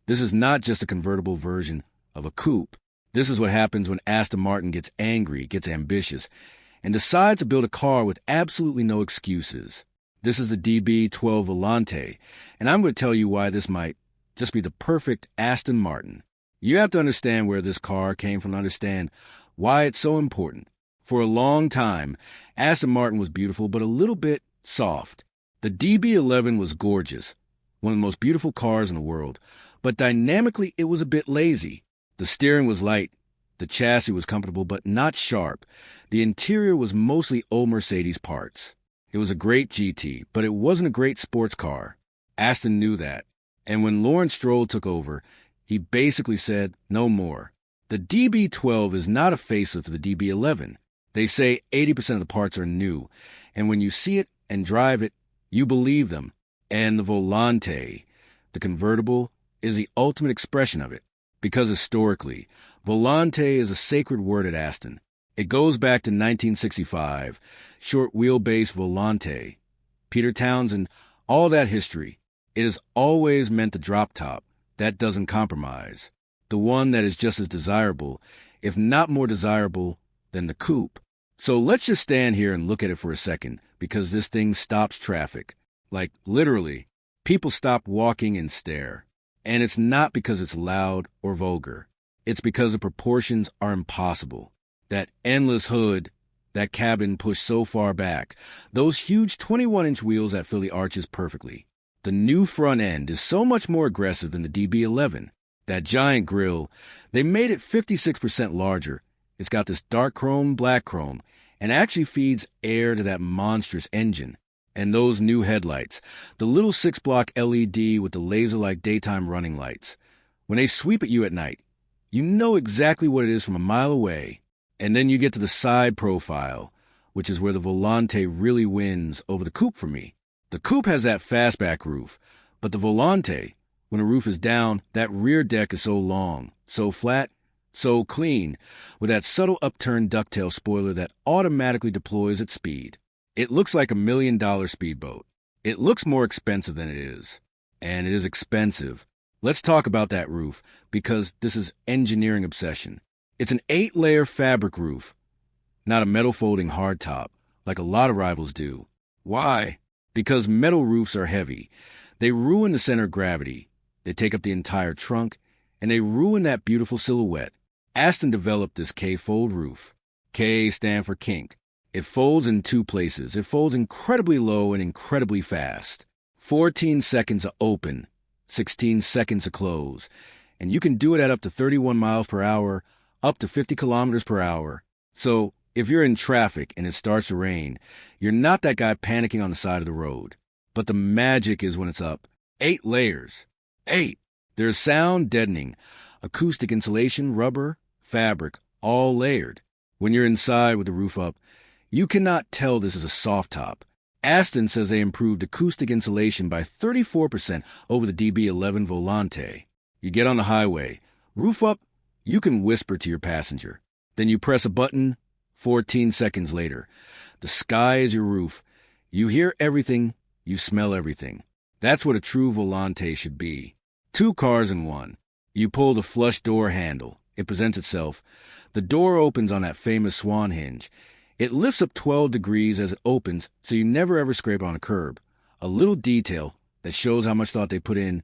This is not just a convertible version of a coupe. This is what happens when Aston Martin gets angry, gets ambitious, and decides to build a car with absolutely no excuses. This is the DB12 Volante, and I'm going to tell you why this might just be the perfect Aston Martin. You have to understand where this car came from to understand why it's so important. For a long time, Aston Martin was beautiful, but a little bit soft. The DB11 was gorgeous, one of the most beautiful cars in the world, but dynamically it was a bit lazy. The steering was light, the chassis was comfortable but not sharp. The interior was mostly old Mercedes parts. It was a great GT, but it wasn't a great sports car. Aston knew that. And when Lawrence Stroll took over, he basically said, no more. The DB12 is not a facelift of the DB11. They say 80% of the parts are new, and when you see it and drive it, you believe them. And the Volante, the convertible, is the ultimate expression of it. Because historically, Volante is a sacred word at Aston. It goes back to 1965, short wheelbase Volante, Peter Townsend, all that history. It has always meant the drop top. That doesn't compromise. The one that is just as desirable, if not more desirable, than the coupe. So let's just stand here and look at it for a second, because this thing stops traffic. Like, literally, people stop walking and stare. And it's not because it's loud or vulgar. It's because the proportions are impossible. That endless hood, that cabin pushed so far back, those huge 21-inch wheels that fill the arches perfectly. The new front end is so much more aggressive than the DB11. That giant grille, they made it 56% larger. It's got this dark chrome, black chrome, and actually feeds air to that monstrous engine. And those new headlights, the little 6-block LED with the laser-like daytime running lights. When they sweep at you at night, you know exactly what it is from a mile away. And then you get to the side profile, which is where the Volante really wins over the coupe for me. The coupe has that fastback roof, but the Volante, when the roof is down, that rear deck is so long, so flat, so clean, with that subtle upturned ducktail spoiler that automatically deploys at speed. It looks like $1 million speedboat. It looks more expensive than it is. And it is expensive. Let's talk about that roof, because this is engineering obsession. It's an 8-layer fabric roof, not a metal folding hardtop, like a lot of rivals do. Why? Because metal roofs are heavy. They ruin the center of gravity. They take up the entire trunk, and they ruin that beautiful silhouette. Aston developed this K-fold roof. K stand for kink. It folds in 2 places. It folds incredibly low and incredibly fast. 14 seconds to open, 16 seconds to close. And you can do it at up to 31 miles per hour, up to 50 kilometers per hour. So if you're in traffic and it starts to rain, you're not that guy panicking on the side of the road. But the magic is when it's up. 8 layers. 8. There's sound deadening, acoustic insulation, rubber, fabric, all layered. When you're inside with the roof up, you cannot tell this is a soft top. Aston says they improved acoustic insulation by 34% over the DB11 Volante. You get on the highway, roof up, you can whisper to your passenger. Then you press a button, 14 seconds later. The sky is your roof. You hear everything, you smell everything. That's what a true Volante should be. 2 cars in one. You pull the flush door handle. It presents itself. The door opens on that famous swan hinge. It lifts up 12 degrees as it opens, so you never ever scrape on a curb. A little detail that shows how much thought they put in,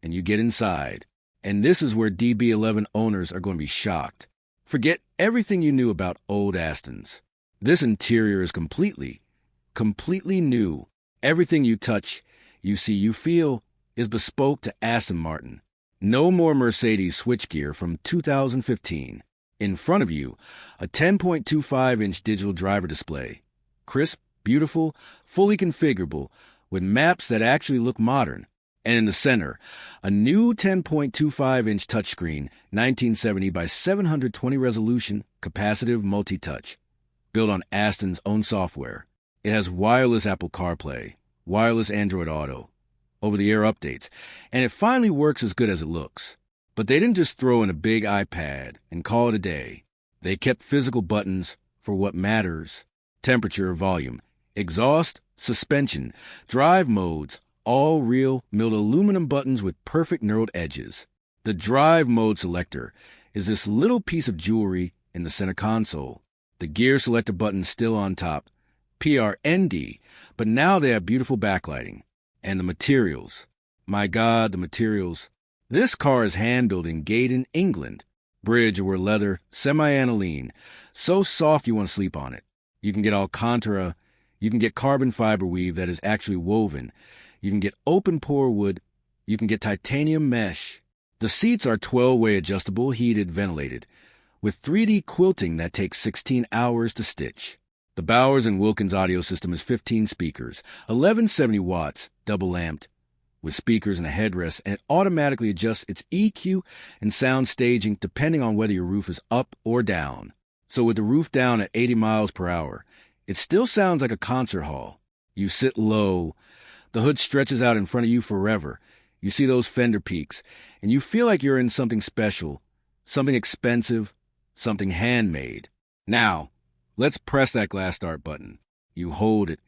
and you get inside. And this is where DB11 owners are going to be shocked. Forget everything you knew about old Astons. This interior is completely new. Everything you touch, you see, you feel, is bespoke to Aston Martin. No more Mercedes switchgear from 2015. In front of you, a 10.25-inch digital driver display. Crisp, beautiful, fully configurable, with maps that actually look modern. And in the center, a new 10.25-inch touchscreen, 1970 by 720 resolution, capacitive multi-touch, built on Aston's own software. It has wireless Apple CarPlay, wireless Android Auto, over-the-air updates, and it finally works as good as it looks. But they didn't just throw in a big iPad and call it a day. They kept physical buttons for what matters: temperature, volume, exhaust, suspension, drive modes, all real milled aluminum buttons with perfect knurled edges. The drive mode selector is this little piece of jewelry in the center console. The gear selector button's still on top, PRND, but now they have beautiful backlighting. And the materials. My God, the materials. This car is hand-built in Gaydon, England. Bridge or leather, semi-aniline, so soft you want to sleep on it. You can get Alcantara, you can get carbon fiber weave that is actually woven, you can get open pore wood, you can get titanium mesh. The seats are 12-way adjustable, heated, ventilated, with 3D quilting that takes 16 hours to stitch. The Bowers & Wilkins audio system is 15 speakers, 1170 watts, double-amped, with speakers and a headrest, and it automatically adjusts its EQ and sound staging depending on whether your roof is up or down. So with the roof down at 80 miles per hour, it still sounds like a concert hall. You sit low, the hood stretches out in front of you forever. You see those fender peaks, and you feel like you're in something special, something expensive, something handmade. Now, let's press that glass start button. You hold it.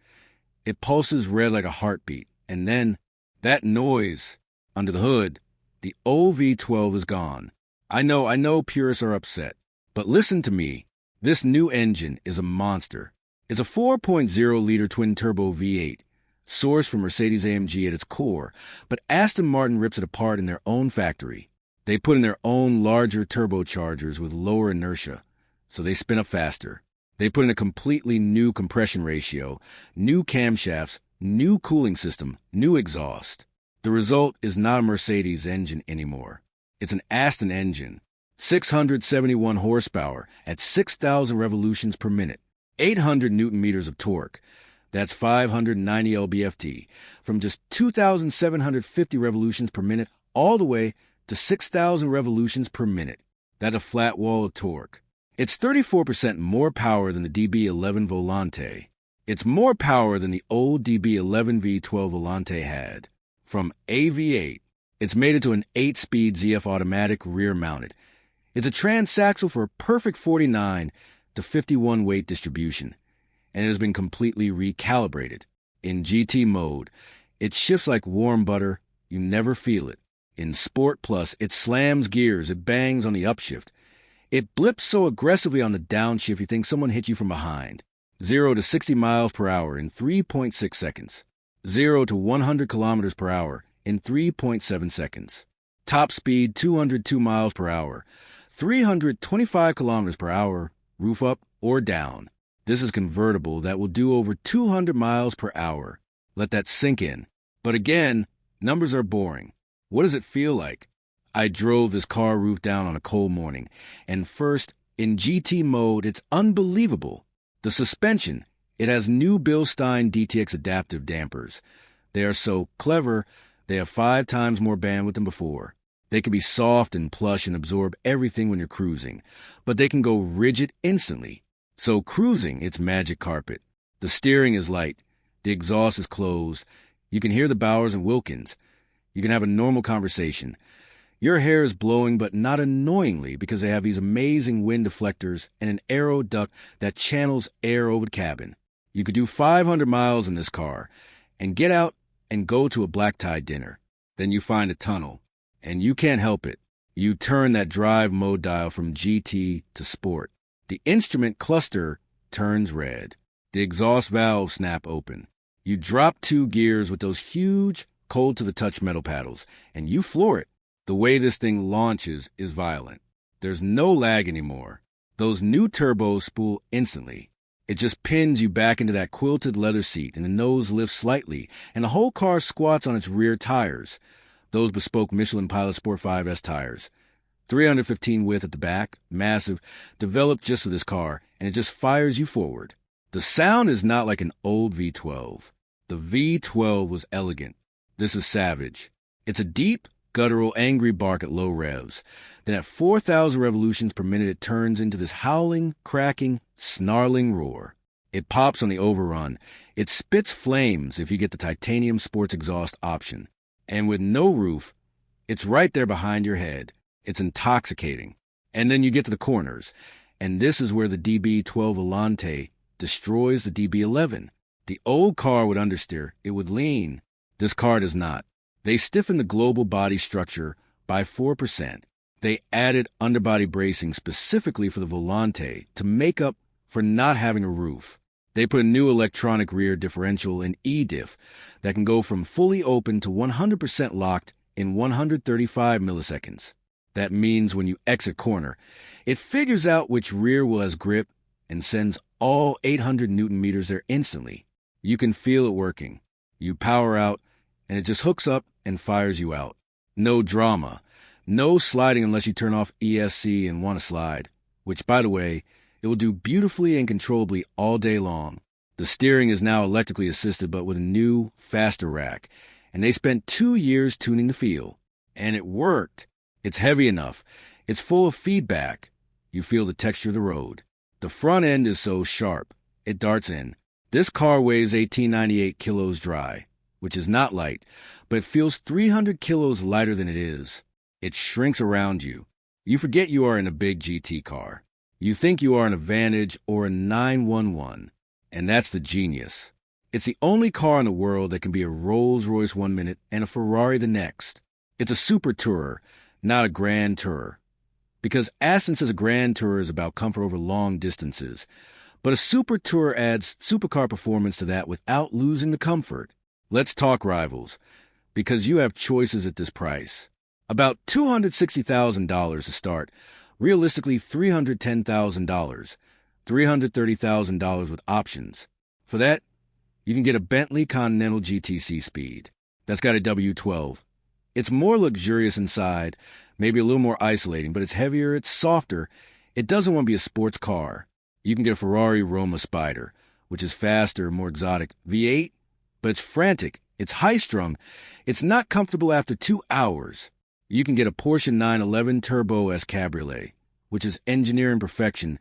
It pulses red like a heartbeat, and then that noise under the hood, the old V12 is gone. I know purists are upset, but listen to me. This new engine is a monster. It's a 4.0-liter twin-turbo V8, sourced from Mercedes-AMG at its core, but Aston Martin rips it apart in their own factory. They put in their own larger turbochargers with lower inertia, so they spin up faster. They put in a completely new compression ratio, new camshafts, new cooling system, new exhaust. The result is not a Mercedes engine anymore. It's an Aston engine. 671 horsepower at 6,000 revolutions per minute. 800 newton-meters of torque. That's 590 lb-ft. From just 2,750 revolutions per minute all the way to 6,000 revolutions per minute. That's a flat wall of torque. It's 34% more power than the DB12 Volante. It's more power than the old DB11 V12 Volante had. From AV8, it's made into an 8-speed ZF automatic rear-mounted. It's a transaxle for a perfect 49 to 51 weight distribution, and it has been completely recalibrated. In GT mode, it shifts like warm butter. You never feel it. In Sport Plus, it slams gears. It bangs on the upshift. It blips so aggressively on the downshift you think someone hit you from behind. 0 to 60 miles per hour in 3.6 seconds. 0 to 100 kilometers per hour in 3.7 seconds. Top speed 202 miles per hour. 325 kilometers per hour, roof up or down. This is convertible that will do over 200 miles per hour. Let that sink in. But again, numbers are boring. What does it feel like? I drove this car roof down on a cold morning, and first, in GT mode, it's unbelievable. The suspension, it has new Bilstein DTX adaptive dampers. They are so clever, they have 5 times more bandwidth than before. They can be soft and plush and absorb everything when you're cruising, but they can go rigid instantly. So cruising, it's magic carpet. The steering is light. The exhaust is closed. You can hear the Bowers & Wilkins. You can have a normal conversation. Your hair is blowing, but not annoyingly, because they have these amazing wind deflectors and an aero duct that channels air over the cabin. You could do 500 miles in this car and get out and go to a black tie dinner. Then you find a tunnel, and you can't help it. You turn that drive mode dial from GT to Sport. The instrument cluster turns red. The exhaust valves snap open. You drop 2 gears with those huge, cold-to-the-touch metal paddles, and you floor it. The way this thing launches is violent. There's no lag anymore. Those new turbos spool instantly. It just pins you back into that quilted leather seat, and the nose lifts slightly, and the whole car squats on its rear tires. Those bespoke Michelin Pilot Sport 5S tires. 315 width at the back, massive, developed just for this car, and it just fires you forward. The sound is not like an old V12. The V12 was elegant. This is savage. It's a deep, guttural, angry bark at low revs. Then at 4,000 revolutions per minute, it turns into this howling, cracking, snarling roar. It pops on the overrun. It spits flames if you get the titanium sports exhaust option. And with no roof, it's right there behind your head. It's intoxicating. And then you get to the corners. And this is where the DB12 Volante destroys the DB11. The old car would understeer. It would lean. This car does not. They stiffen the global body structure, by 4%. They added underbody bracing specifically for the Volante to make up for not having a roof. They put a new electronic rear differential in E-diff that can go from fully open to 100% locked in 135 milliseconds. That means when you exit corner, it figures out which rear wheel has grip and sends all 800 Newton meters there instantly. You can feel it working. You power out, and it just hooks up and fires you out. No drama. No sliding unless you turn off ESC and want to slide, which, by the way, it will do beautifully and controllably all day long. The steering is now electrically assisted, but with a new, faster rack, and they spent 2 years tuning the feel. And it worked. It's heavy enough. It's full of feedback. You feel the texture of the road. The front end is so sharp, it darts in. This car weighs 1898 kilos dry, which is not light, but it feels 300 kilos lighter than it is. It shrinks around you. You forget you are in a big GT car. You think you are an Advantage or a 911, and that's the genius. It's the only car in the world that can be a Rolls-Royce 1 minute and a Ferrari the next. It's a super tourer, not a grand tourer. Because Aston says a grand tourer is about comfort over long distances, but a super tourer adds supercar performance to that without losing the comfort. Let's talk rivals, because you have choices at this price. About $260,000 to start, realistically $310,000, $330,000 with options. For that, you can get a Bentley Continental GTC Speed. That's got a W12. It's more luxurious inside, maybe a little more isolating, but it's heavier, it's softer. It doesn't want to be a sports car. You can get a Ferrari Roma Spider, which is faster, more exotic. V8, but it's frantic, it's high-strung, it's not comfortable after 2 hours. You can get a Porsche 911 Turbo S Cabriolet, which is engineering perfection,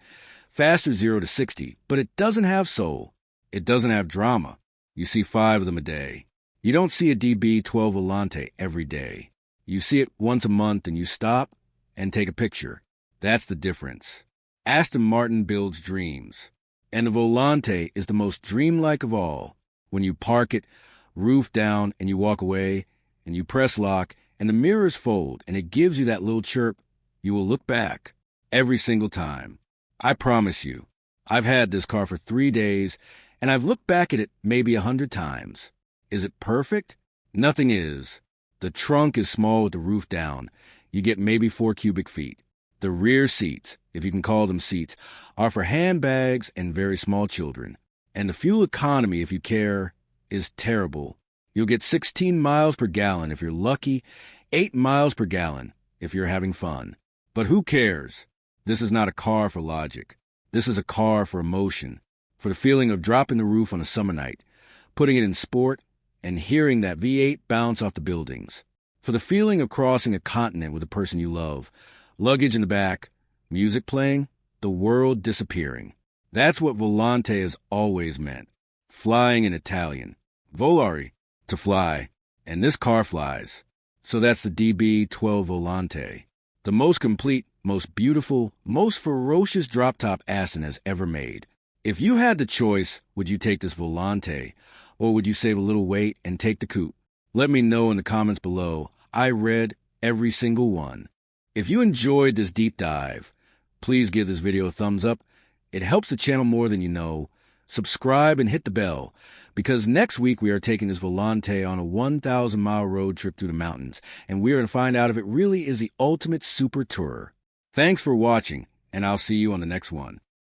faster 0 to 60, but it doesn't have soul. It doesn't have drama. You see 5 of them a day. You don't see a DB12 Volante every day. You see it once a month and you stop and take a picture. That's the difference. Aston Martin builds dreams. And the Volante is the most dreamlike of all. When you park it, roof down, and you walk away, and you press lock, and the mirrors fold, and it gives you that little chirp, you will look back every single time. I promise you, I've had this car for 3 days, and I've looked back at it maybe 100 times. Is it perfect? Nothing is. The trunk is small with the roof down. You get maybe 4 cubic feet. The rear seats, if you can call them seats, are for handbags and very small children. And the fuel economy, if you care, is terrible. You'll get 16 miles per gallon if you're lucky, 8 miles per gallon if you're having fun. But who cares? This is not a car for logic. This is a car for emotion, for the feeling of dropping the roof on a summer night, putting it in sport, and hearing that V8 bounce off the buildings, for the feeling of crossing a continent with a person you love, luggage in the back, music playing, the world disappearing. That's what Volante has always meant. Flying in Italian. Volare, to fly. And this car flies. So that's the DB12 Volante. The most complete, most beautiful, most ferocious drop-top Aston has ever made. If you had the choice, would you take this Volante, or would you save a little weight and take the coupe? Let me know in the comments below. I read every single one. If you enjoyed this deep dive, please give this video a thumbs up. It helps the channel more than you know. Subscribe and hit the bell, because next week we are taking this Volante on a 1,000-mile road trip through the mountains, and we are going to find out if it really is the ultimate super tourer. Thanks for watching, and I'll see you on the next one.